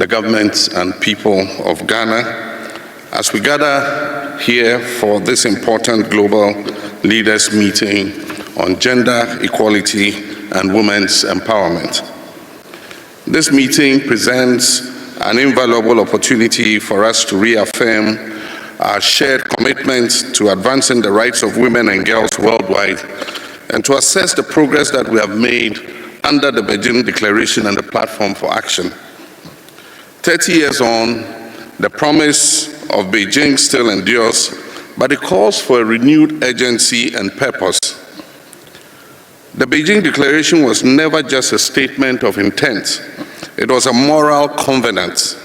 the government and people of Ghana, as we gather here for this important global leaders meeting on gender equality and women's empowerment. This meeting presents an invaluable opportunity for us to reaffirm our shared commitment to advancing the rights of women and girls worldwide, and to assess the progress that we have made under the Beijing Declaration and the Platform for Action. 30 years on, the promise of Beijing still endures, but it calls for a renewed urgency and purpose. The Beijing Declaration was never just a statement of intent. It was a moral covenant.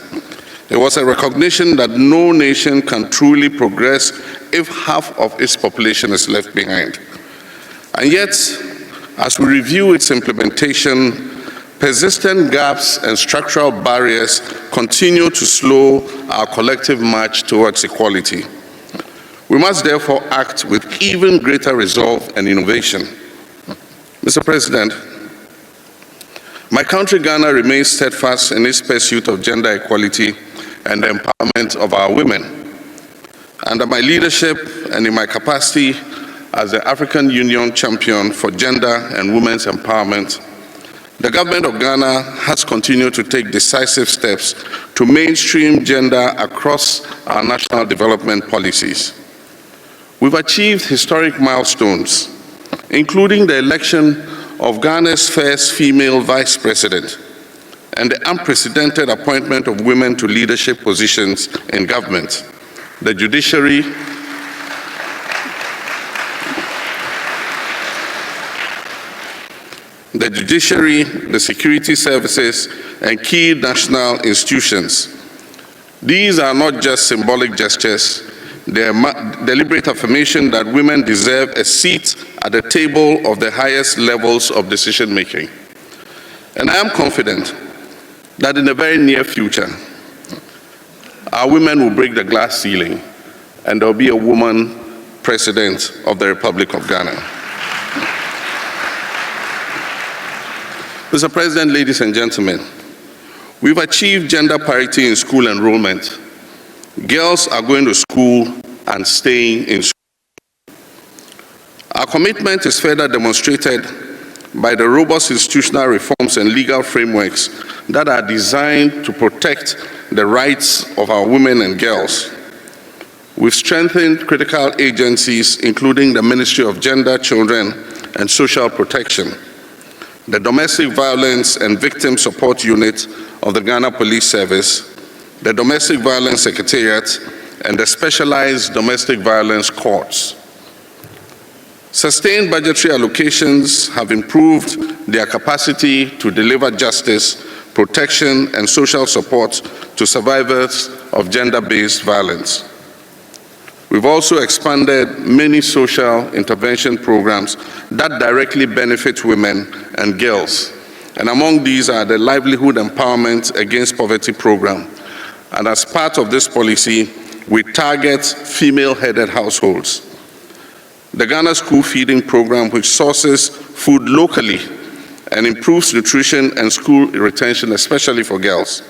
It was a recognition that no nation can truly progress if half of its population is left behind. And yet, as we review its implementation, persistent gaps and structural barriers continue to slow our collective march towards equality. We must therefore act with even greater resolve and innovation. Mr. President, my country, Ghana, remains steadfast in its pursuit of gender equality and the empowerment of our women. Under my leadership and in my capacity as the African Union champion for gender and women's empowerment, the government of Ghana has continued to take decisive steps to mainstream gender across our national development policies. We've achieved historic milestones, including the election of Ghana's first female vice president and the unprecedented appointment of women to leadership positions in government, the judiciary, the security services, and key national institutions. These are not just symbolic gestures. They are deliberate affirmation that women deserve a seat at the table of the highest levels of decision-making. And I am confident that in the very near future, our women will break the glass ceiling and there will be a woman president of the Republic of Ghana. Mr. President, ladies and gentlemen, we've achieved gender parity in school enrollment. Girls are going to school and staying in school. Our commitment is further demonstrated by the robust institutional reforms and legal frameworks that are designed to protect the rights of our women and girls. We've strengthened critical agencies, including the Ministry of Gender, Children, and Social Protection, the Domestic Violence and Victim Support Unit of the Ghana Police Service, the Domestic Violence Secretariat, and the Specialized Domestic Violence Courts. Sustained budgetary allocations have improved their capacity to deliver justice, protection, and social support to survivors of gender-based violence. We've also expanded many social intervention programs that directly benefit women and girls. And among these are the Livelihood Empowerment Against Poverty program. And as part of this policy, we target female-headed households. The Ghana School Feeding Program, which sources food locally and improves nutrition and school retention, especially for girls.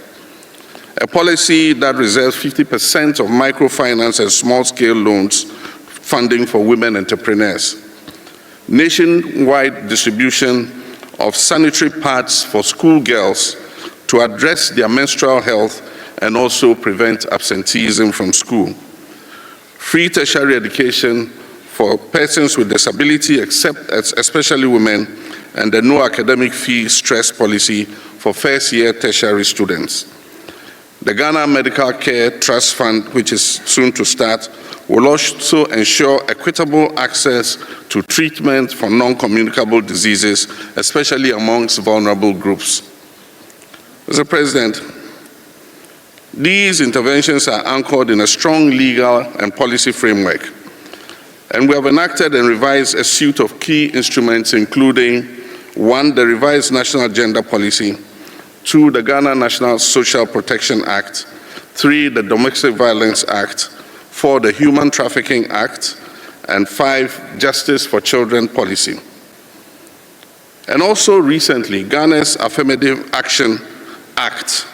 A policy that reserves 50% of microfinance and small-scale loans funding for women entrepreneurs. Nationwide distribution of sanitary pads for schoolgirls to address their menstrual health and also prevent absenteeism from school. Free tertiary education for persons with disability, especially women, and the no academic fee stress policy for first-year tertiary students. The Ghana Medical Care Trust Fund, which is soon to start, will also ensure equitable access to treatment for non-communicable diseases, especially amongst vulnerable groups. Mr. President, these interventions are anchored in a strong legal and policy framework, and we have enacted and revised a suite of key instruments, including 1, the revised National Gender Policy, 2, the Ghana National Social Protection Act, 3, the Domestic Violence Act, 4, the Human Trafficking Act, and 5, Justice for Children Policy. And also recently, Ghana's Affirmative Action Act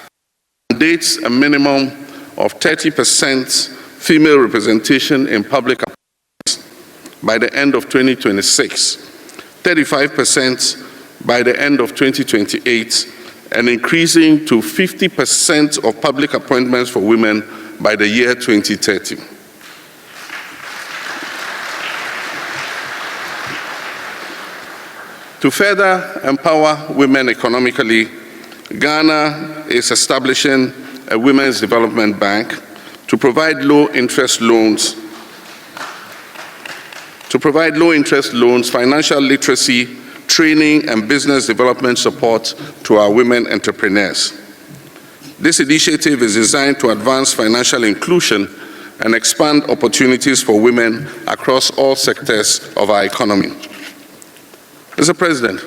mandates a minimum of 30% female representation in public appointments by the end of 2026, 35% by the end of 2028, and increasing to 50% of public appointments for women by the year 2030. To further empower women economically, Ghana is establishing a Women's Development Bank to provide low-interest loans, financial literacy, training, and business development support to our women entrepreneurs. This initiative is designed to advance financial inclusion and expand opportunities for women across all sectors of our economy. Mr. President,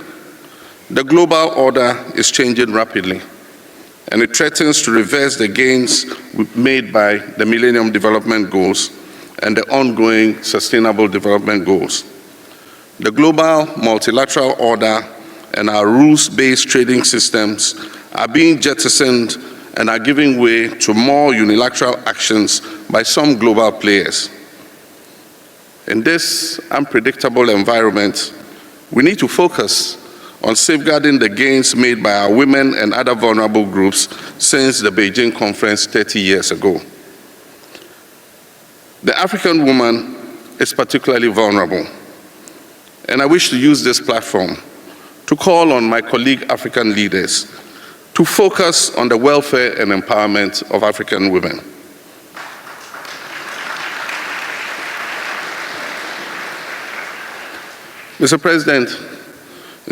the global order is changing rapidly, and it threatens to reverse the gains made by the Millennium Development Goals and the ongoing Sustainable Development Goals. The global multilateral order and our rules-based trading systems are being jettisoned and are giving way to more unilateral actions by some global players. In this unpredictable environment, we need to focus on safeguarding the gains made by our women and other vulnerable groups since the Beijing conference 30 years ago. The African woman is particularly vulnerable, and I wish to use this platform to call on my colleague African leaders to focus on the welfare and empowerment of African women. Mr. President,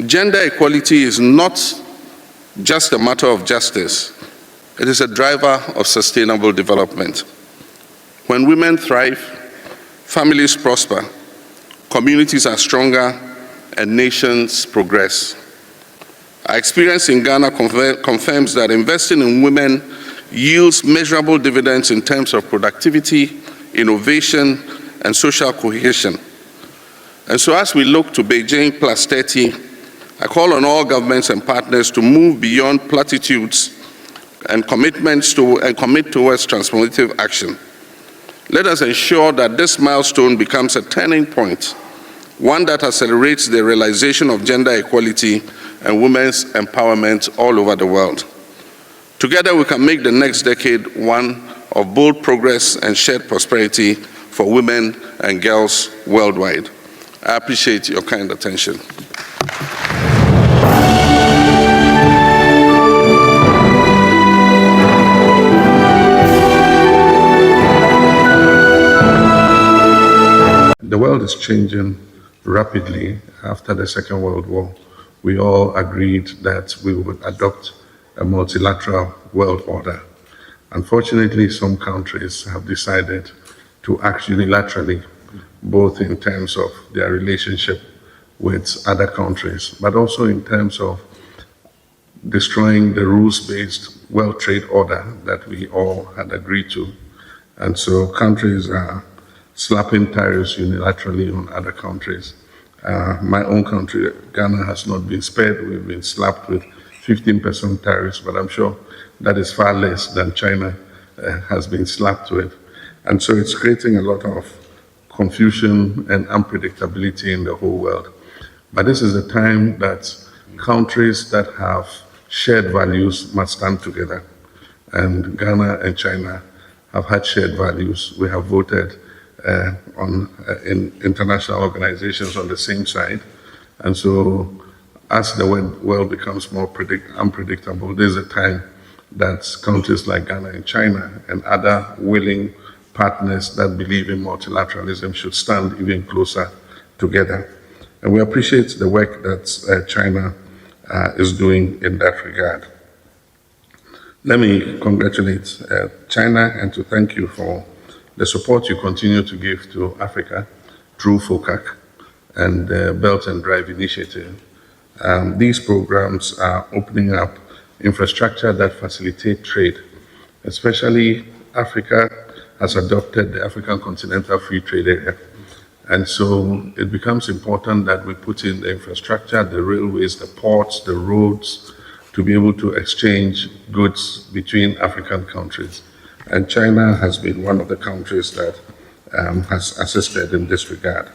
gender equality is not just a matter of justice, it is a driver of sustainable development. When women thrive, families prosper, communities are stronger, and nations progress. Our experience in Ghana confirms that investing in women yields measurable dividends in terms of productivity, innovation, and social cohesion. And so as we look to Beijing plus 30, I call on all governments and partners to move beyond platitudes and commit towards transformative action. Let us ensure that this milestone becomes a turning point, one that accelerates the realization of gender equality and women's empowerment all over the world. Together we can make the next decade one of bold progress and shared prosperity for women and girls worldwide. I appreciate your kind attention. The world is changing rapidly after the Second World War. We all agreed that we would adopt a multilateral world order. Unfortunately, some countries have decided to act unilaterally, both in terms of their relationship with other countries, but also in terms of destroying the rules-based world trade order that we all had agreed to. And so countries are slapping tariffs unilaterally on other countries. My own country, Ghana, has not been spared. We've been slapped with 15% tariffs, but I'm sure that is far less than China has been slapped with. And so it's creating a lot of confusion and unpredictability in the whole world. But this is a time that countries that have shared values must stand together. And Ghana and China have had shared values. We have voted in international organizations on the same side. And so as the world becomes more unpredictable, there's a time that countries like Ghana and China and other willing partners that believe in multilateralism should stand even closer together. And we appreciate the work that China is doing in that regard. Let me congratulate China and to thank you for the support you continue to give to Africa through FOCAC and the Belt and Drive Initiative. These programs are opening up infrastructure that facilitate trade, especially Africa has adopted the African Continental Free Trade Area. And so it becomes important that we put in the infrastructure, the railways, the ports, the roads, to be able to exchange goods between African countries. And China has been one of the countries that has assisted in this regard.